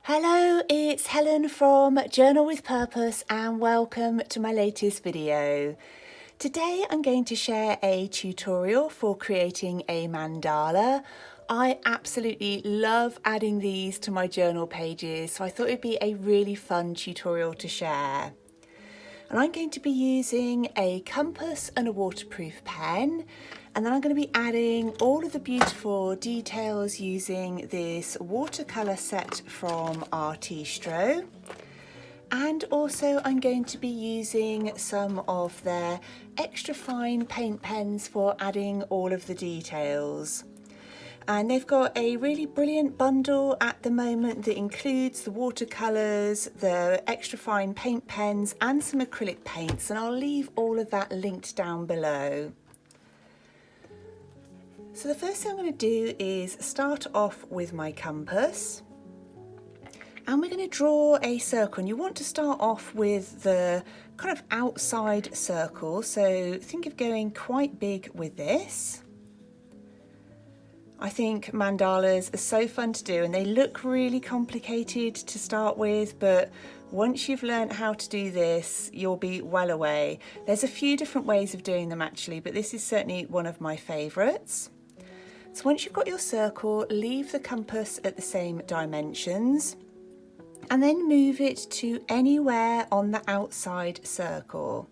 Hello, it's Helen from Journal with Purpose and welcome to my latest video. Today I'm going to share a tutorial for creating a mandala. I absolutely love adding these to my journal pages, so I thought it'd be a really fun tutorial to share. And I'm going to be using a compass and a waterproof pen, and then I'm going to be adding all of the beautiful details using this watercolour set from Artistro. And also I'm going to be using some of their extra fine paint pens for adding all of the details. And they've got a really brilliant bundle at the moment that includes the watercolours, the extra fine paint pens and some acrylic paints, and I'll leave all of that linked down below. So the first thing I'm going to do is start off with my compass, and we're going to draw a circle, and you want to start off with the kind of outside circle, so think of going quite big with this. I think mandalas are so fun to do and they look really complicated to start with, but once you've learned how to do this, you'll be well away. There's a few different ways of doing them actually, but this is certainly one of my favourites. So once you've got your circle, leave the compass at the same dimensions and then move it to anywhere on the outside circle.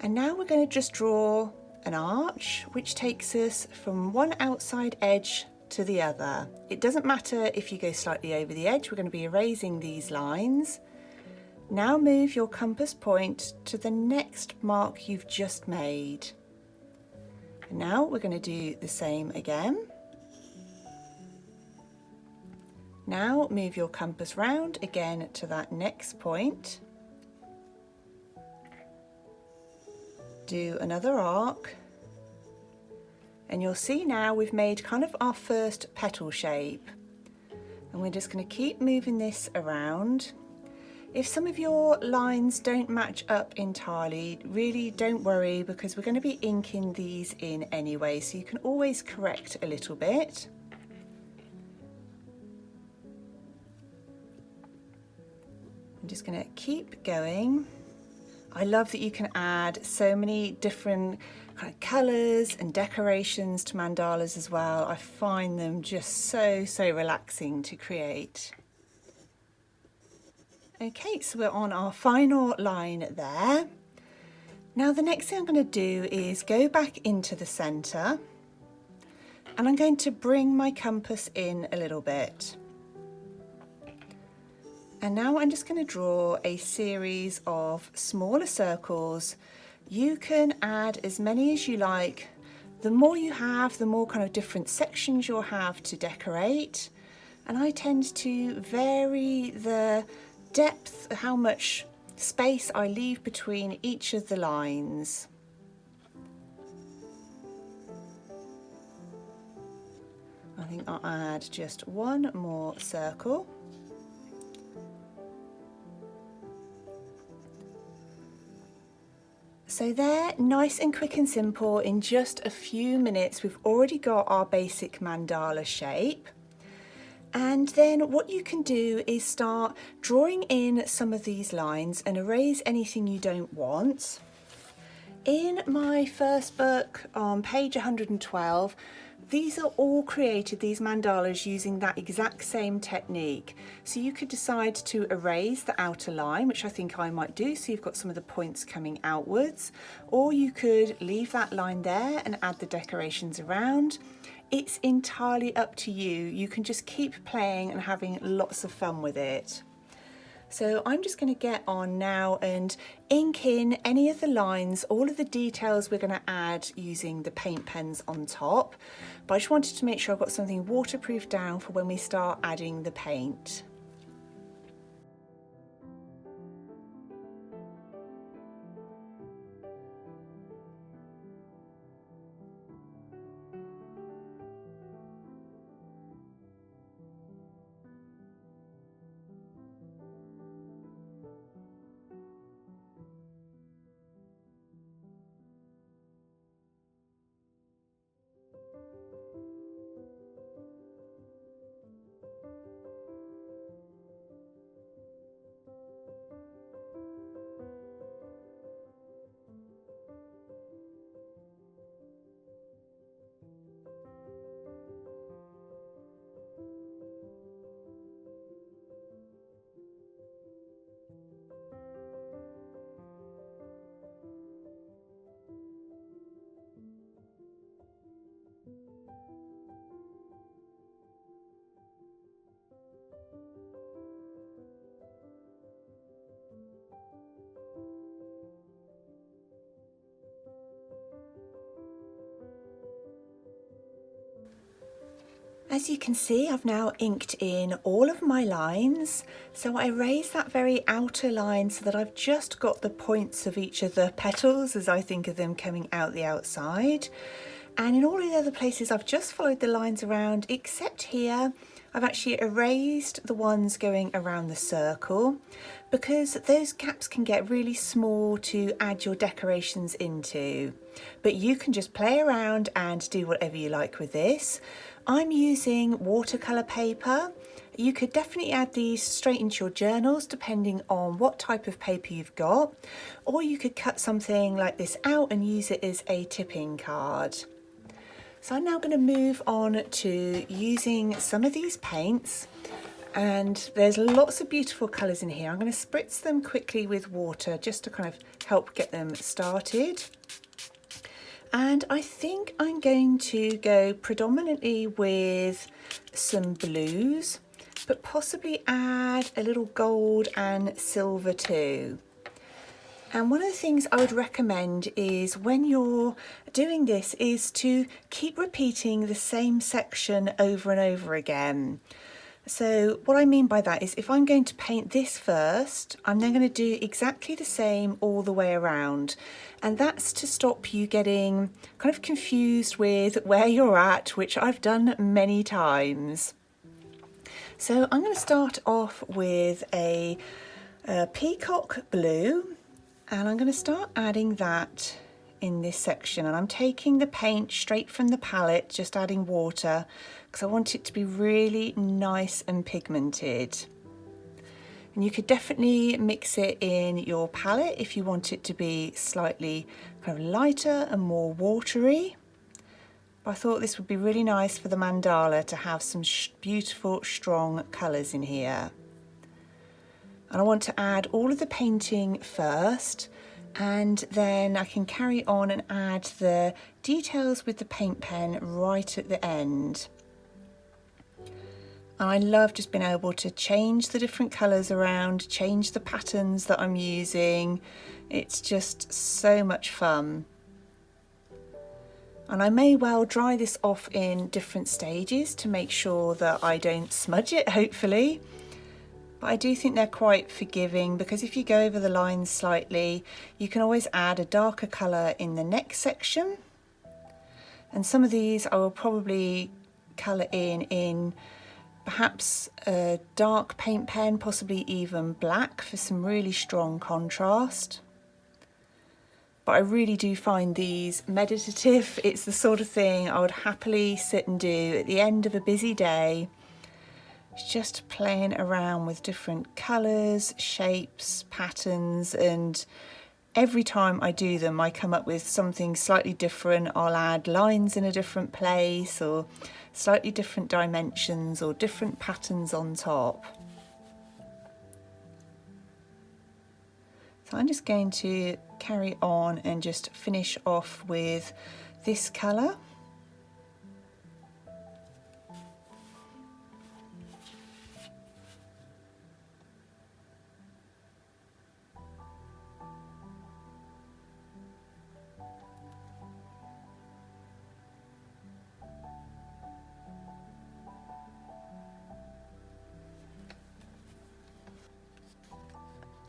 And now we're going to just draw an arch which takes us from one outside edge to the other. It doesn't matter if you go slightly over the edge, we're going to be erasing these lines. Now move your compass point to the next mark you've just made. And now we're going to do the same again. Now move your compass round again to that next point. Do another arc, and you'll see now we've made kind of our first petal shape, and we're just going to keep moving this around. If some of your lines don't match up entirely, really don't worry, because we're going to be inking these in anyway, so you can always correct a little bit. I'm just going to keep going. I love that you can add so many different kind of colours and decorations to mandalas as well. I find them just so relaxing to create. Okay, so we're on our final line there. Now the next thing I'm going to do is go back into the centre, and I'm going to bring my compass in a little bit. And now I'm just going to draw a series of smaller circles. You can add as many as you like. The more you have, the more kind of different sections you'll have to decorate. And I tend to vary the depth, how much space I leave between each of the lines. I think I'll add just one more circle. So there, nice and quick and simple, in just a few minutes we've already got our basic mandala shape. And then what you can do is start drawing in some of these lines and erase anything you don't want. In my first book on page 112, these are all created, these mandalas, using that exact same technique. So you could decide to erase the outer line, which I think I might do, so you've got some of the points coming outwards, or you could leave that line there and add the decorations around. It's entirely up to you. You can just keep playing and having lots of fun with it. So I'm just going to get on now and ink in any of the lines, all of the details we're going to add using the paint pens on top. But I just wanted to make sure I've got something waterproof down for when we start adding the paint. As you can see, I've now inked in all of my lines. So I erase that very outer line so that I've just got the points of each of the petals, as I think of them, coming out the outside. And in all the other places, I've just followed the lines around, except here, I've actually erased the ones going around the circle because those gaps can get really small to add your decorations into. But you can just play around and do whatever you like with this. I'm using watercolour paper. You could definitely add these straight into your journals depending on what type of paper you've got, or you could cut something like this out and use it as a tipping card. So I'm now going to move on to using some of these paints, and there's lots of beautiful colours in here. I'm going to spritz them quickly with water just to kind of help get them started. And I think I'm going to go predominantly with some blues, but possibly add a little gold and silver too. And one of the things I would recommend is when you're doing this is to keep repeating the same section over and over again. So what I mean by that is if I'm going to paint this first, I'm then going to do exactly the same all the way around. And that's to stop you getting kind of confused with where you're at, which I've done many times. So I'm going to start off with a Peacock Blue, and I'm going to start adding that in this section. And I'm taking the paint straight from the palette, just adding water, because I want it to be really nice and pigmented. And you could definitely mix it in your palette if you want it to be slightly kind of lighter and more watery. But I thought this would be really nice for the mandala to have some beautiful strong colours in here. And I want to add all of the painting first, and then I can carry on and add the details with the paint pen right at the end. And I love just being able to change the different colours around, change the patterns that I'm using. It's just so much fun. And I may well dry this off in different stages to make sure that I don't smudge it, hopefully. But I do think they're quite forgiving, because if you go over the lines slightly, you can always add a darker colour in the next section. And some of these I will probably colour in perhaps a dark paint pen, possibly even black for some really strong contrast. But I really do find these meditative. It's the sort of thing I would happily sit and do at the end of a busy day. It's just playing around with different colours, shapes, patterns, and every time I do them I come up with something slightly different. I'll add lines in a different place, or slightly different dimensions, or different patterns on top. So I'm just going to carry on and just finish off with this colour.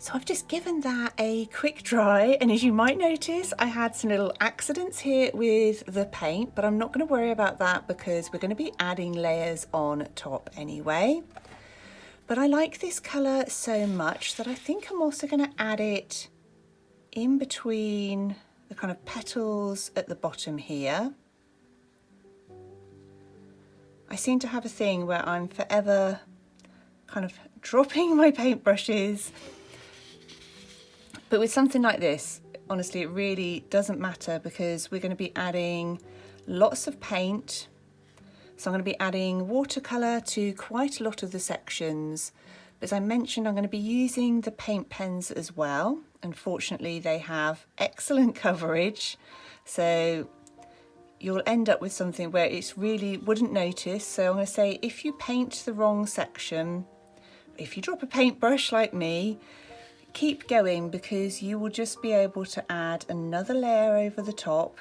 So I've just given that a quick dry, and as you might notice, I had some little accidents here with the paint, but I'm not going to worry about that because we're going to be adding layers on top anyway. But I like this colour so much that I think I'm also going to add it in between the kind of petals at the bottom here. I seem to have a thing where I'm forever kind of dropping my paintbrushes. But with something like this, honestly, it really doesn't matter because we're going to be adding lots of paint. So I'm going to be adding watercolour to quite a lot of the sections. But as I mentioned, I'm going to be using the paint pens as well. Unfortunately, they have excellent coverage. So you'll end up with something where it's really wouldn't notice. So I'm going to say if you paint the wrong section, if you drop a paintbrush like me, keep going because you will just be able to add another layer over the top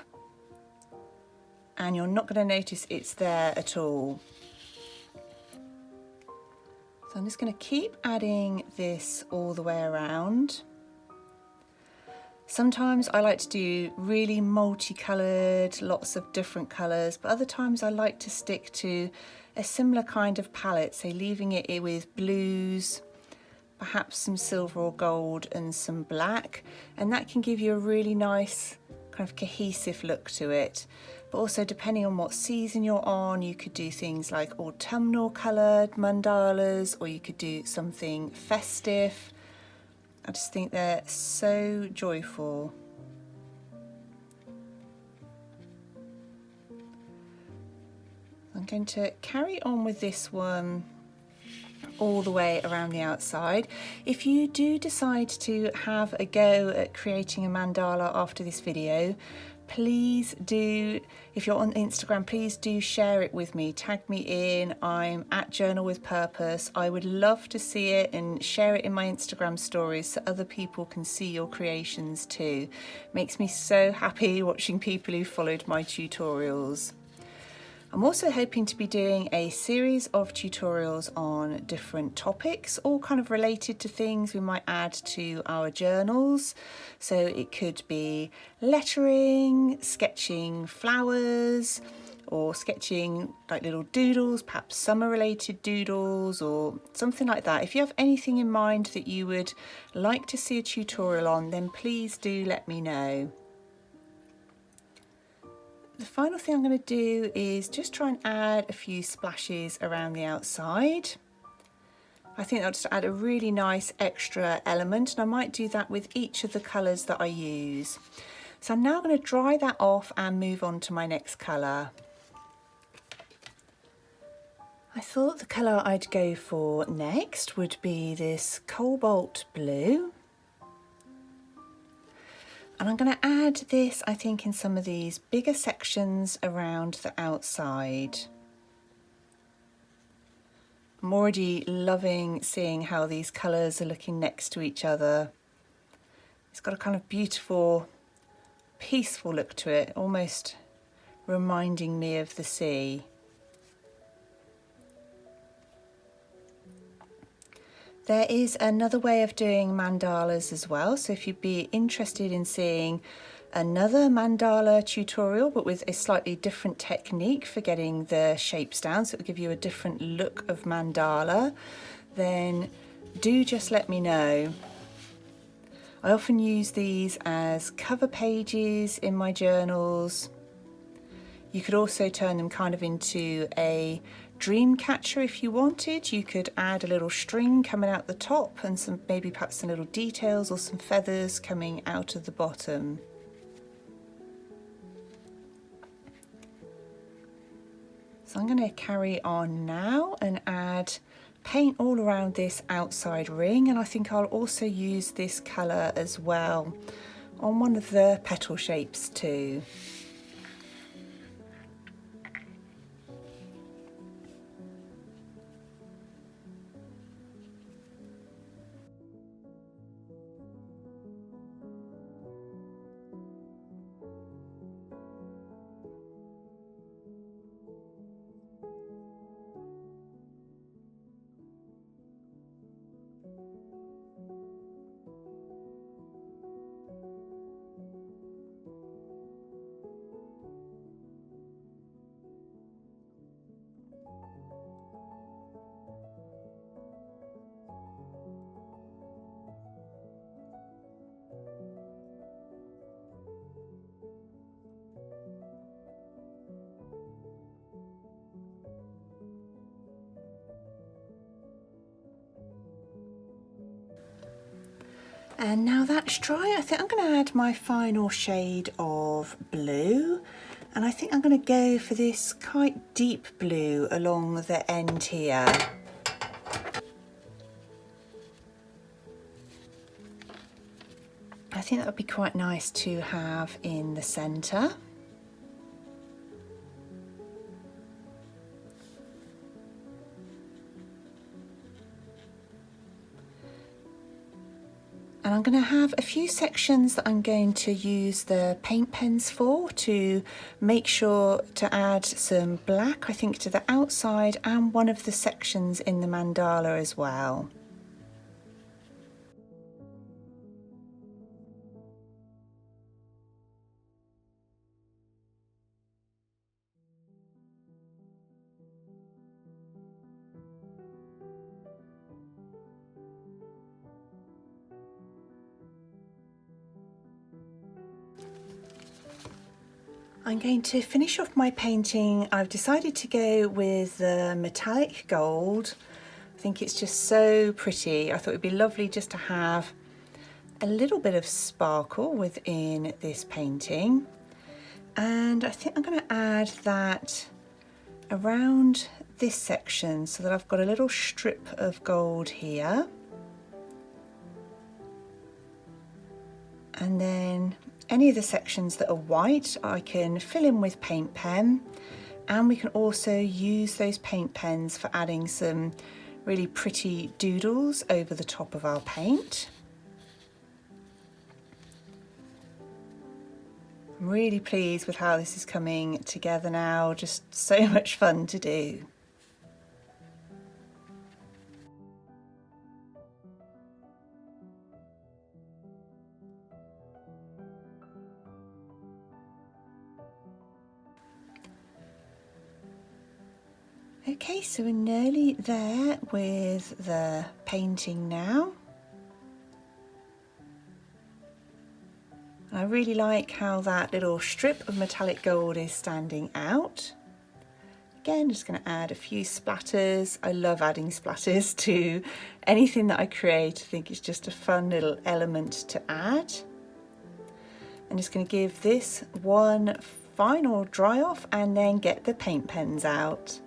and you're not going to notice it's there at all. So I'm just going to keep adding this all the way around. Sometimes I like to do really multicoloured, lots of different colours, but other times I like to stick to a similar kind of palette, so leaving it with blues, perhaps some silver or gold and some black, and that can give you a really nice kind of cohesive look to it. But also, depending on what season you're on, you could do things like autumnal coloured mandalas, or you could do something festive. I just think they're so joyful. I'm going to carry on with this one all the way around the outside. If you do decide to have a go at creating a mandala after this video, please do, if you're on Instagram, please do share it with me, tag me in. I'm at Journal with Purpose. I would love to see it and share it in my Instagram stories so other people can see your creations too. Makes me so happy watching people who followed my tutorials. I'm also hoping to be doing a series of tutorials on different topics, all kind of related to things we might add to our journals. So it could be lettering, sketching flowers, or sketching like little doodles, perhaps summer related doodles or something like that. If you have anything in mind that you would like to see a tutorial on, then please do let me know. The final thing I'm going to do is just try and add a few splashes around the outside. I think that'll just add a really nice extra element, and I might do that with each of the colours that I use. So I'm now going to dry that off and move on to my next colour. I thought the colour I'd go for next would be this cobalt blue. And I'm going to add this, I think, in some of these bigger sections around the outside. I'm already loving seeing how these colours are looking next to each other. It's got a kind of beautiful, peaceful look to it, almost reminding me of the sea. There is another way of doing mandalas as well, so if you'd be interested in seeing another mandala tutorial but with a slightly different technique for getting the shapes down, so it will give you a different look of mandala, then do just let me know. I often use these as cover pages in my journals. You could also turn them kind of into a dream catcher if you wanted. You could add a little string coming out the top and some, maybe perhaps some little details or some feathers coming out of the bottom. So I'm going to carry on now and add paint all around this outside ring, and I think I'll also use this colour as well on one of the petal shapes too. And now that's dry, I think I'm going to add my final shade of blue. And I think I'm going to go for this quite deep blue along the end here. I think that would be quite nice to have in the centre. And I'm going to have a few sections that I'm going to use the paint pens for, to make sure to add some black, I think, to the outside and one of the sections in the mandala as well. I'm going to finish off my painting. I've decided to go with the metallic gold. I think it's just so pretty. I thought it'd be lovely just to have a little bit of sparkle within this painting. And I think I'm going to add that around this section so that I've got a little strip of gold here. And then any of the sections that are white I can fill in with paint pen, and we can also use those paint pens for adding some really pretty doodles over the top of our paint. I'm really pleased with how this is coming together now, just so much fun to do. Okay, so we're nearly there with the painting now. I really like how that little strip of metallic gold is standing out. Again, just going to add a few splatters. I love adding splatters to anything that I create. I think it's just a fun little element to add. I'm just going to give this one final dry off and then get the paint pens out.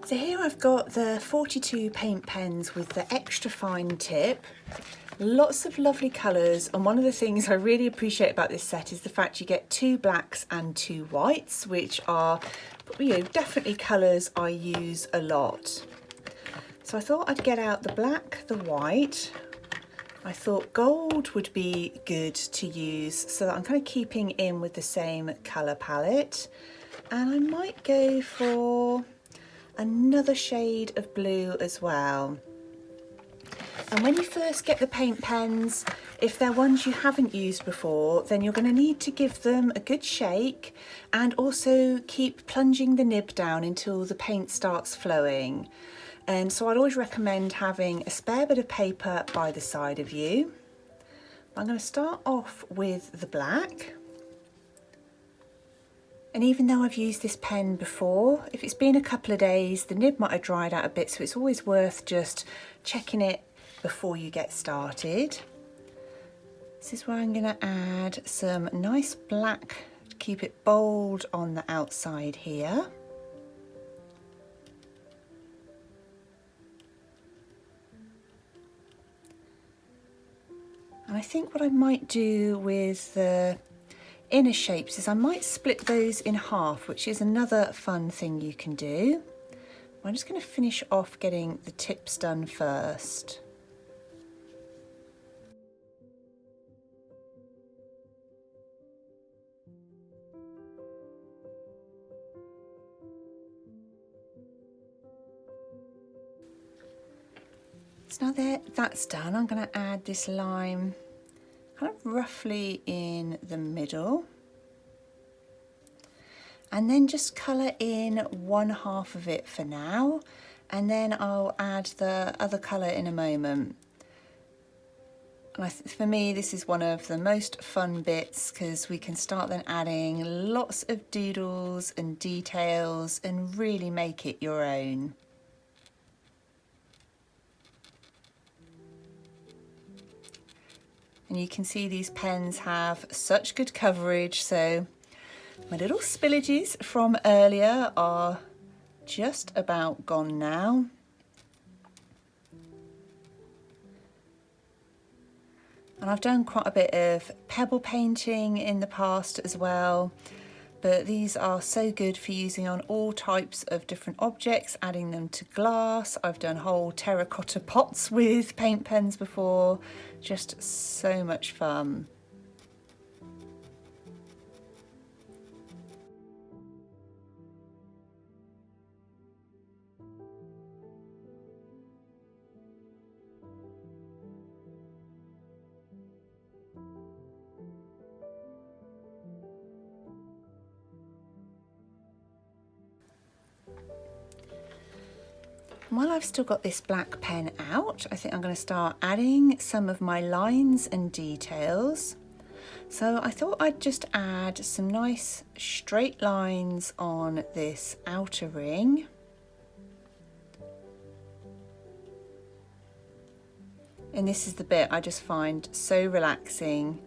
So here I've got the 42 paint pens with the extra fine tip. Lots of lovely colours, and one of the things I really appreciate about this set is the fact you get 2 blacks and 2 whites, which are, definitely colours I use a lot. So I thought I'd get out the black, the white. I thought gold would be good to use, so that I'm kind of keeping in with the same colour palette. And I might go for another shade of blue as well. And when you first get the paint pens, if they're ones you haven't used before, then you're going to need to give them a good shake and also keep plunging the nib down until the paint starts flowing. And so I'd always recommend having a spare bit of paper by the side of you. I'm going to start off with the black. And even though I've used this pen before, if it's been a couple of days, the nib might have dried out a bit, so it's always worth just checking it before you get started. This is where I'm going to add some nice black to keep it bold on the outside here. And I think what I might do with the inner shapes is I might split those in half, which is another fun thing you can do. I'm just going to finish off getting the tips done first. So now that's done, I'm going to add this lime kind of roughly in the middle, and then just colour in one half of it for now, and then I'll add the other colour in a moment. And for me, this is one of the most fun bits because we can start then adding lots of doodles and details and really make it your own. And you can see these pens have such good coverage, so my little spillages from earlier are just about gone now. And I've done quite a bit of pebble painting in the past as well. but these are so good for using on all types of different objects, adding them to glass. I've done whole terracotta pots with paint pens before, just so much fun. While I've still got this black pen out, I think I'm going to start adding some of my lines and details. So I thought I'd just add some nice straight lines on this outer ring. And this is the bit I just find so relaxing.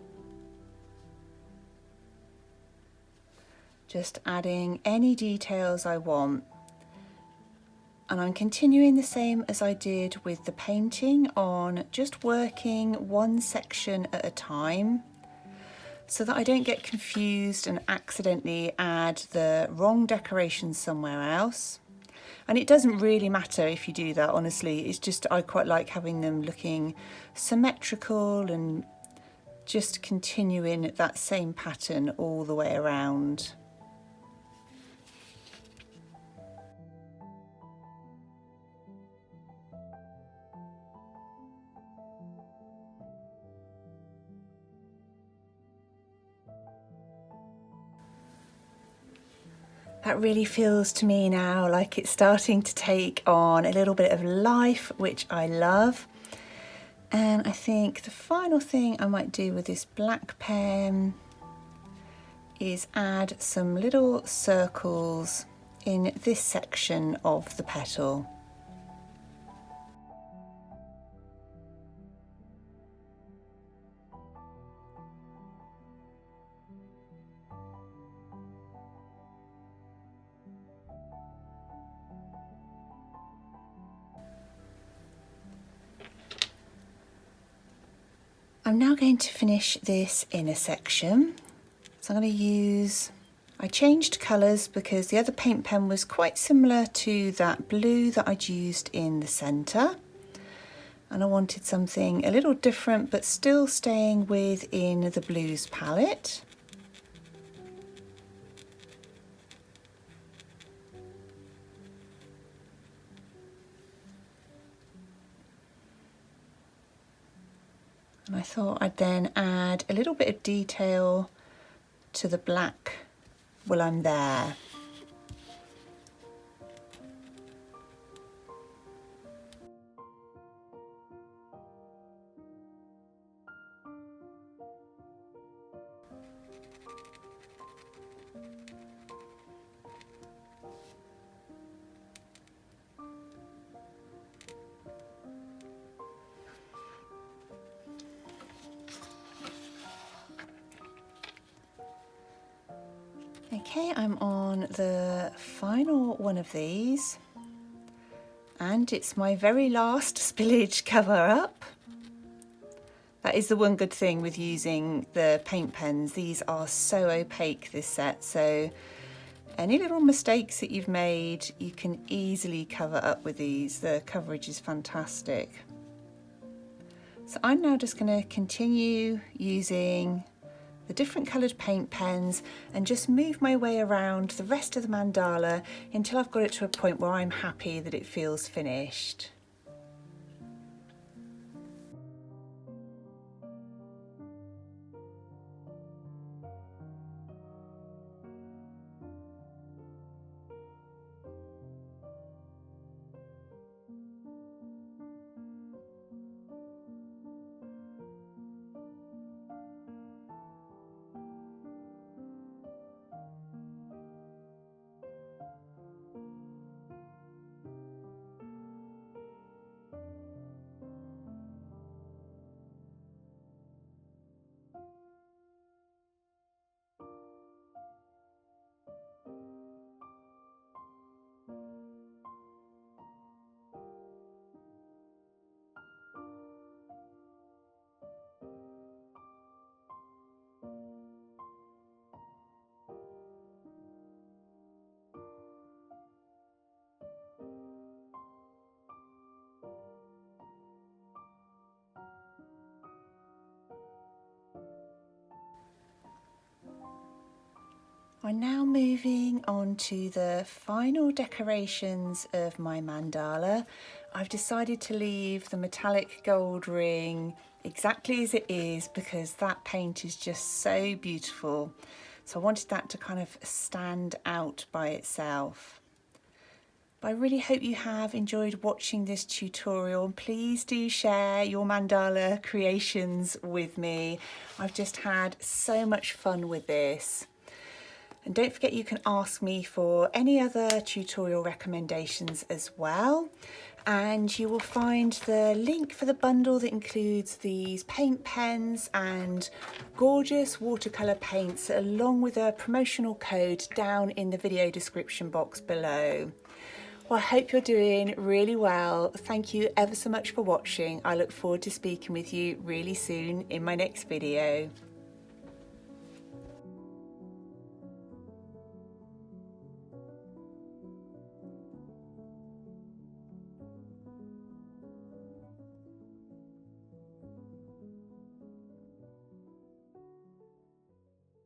Just adding any details I want. And I'm continuing the same as I did with the painting on just working one section at a time so that I don't get confused and accidentally add the wrong decoration somewhere else. And it doesn't really matter if you do that, honestly. It's just I quite like having them looking symmetrical and just continuing that same pattern all the way around. That really feels to me now like it's starting to take on a little bit of life, which I love. And I think the final thing I might do with this black pen is add some little circles in this section of the petal. I'm now going to finish this inner section. So I'm going to use, I changed colours because the other paint pen was quite similar to that blue that I'd used in the centre. And I wanted something a little different but still staying within the blues palette. And I thought I'd then add a little bit of detail to the black while I'm there. Okay, I'm on the final one of these, and it's my very last spillage cover up. That is the one good thing with using the paint pens. These are so opaque, this set, so any little mistakes that you've made, you can easily cover up with these. The coverage is fantastic. So I'm now just going to continue using the different coloured paint pens and just move my way around the rest of the mandala until I've got it to a point where I'm happy that it feels finished. I'm now moving on to the final decorations of my mandala. I've decided to leave the metallic gold ring exactly as it is because that paint is just so beautiful. So I wanted that to kind of stand out by itself. But I really hope you have enjoyed watching this tutorial, and please do share your mandala creations with me. I've just had so much fun with this. And don't forget you can ask me for any other tutorial recommendations as well. And you will find the link for the bundle that includes these paint pens and gorgeous watercolour paints along with a promotional code down in the video description box below. Well, I hope you're doing really well. Thank you ever so much for watching. I look forward to speaking with you really soon in my next video.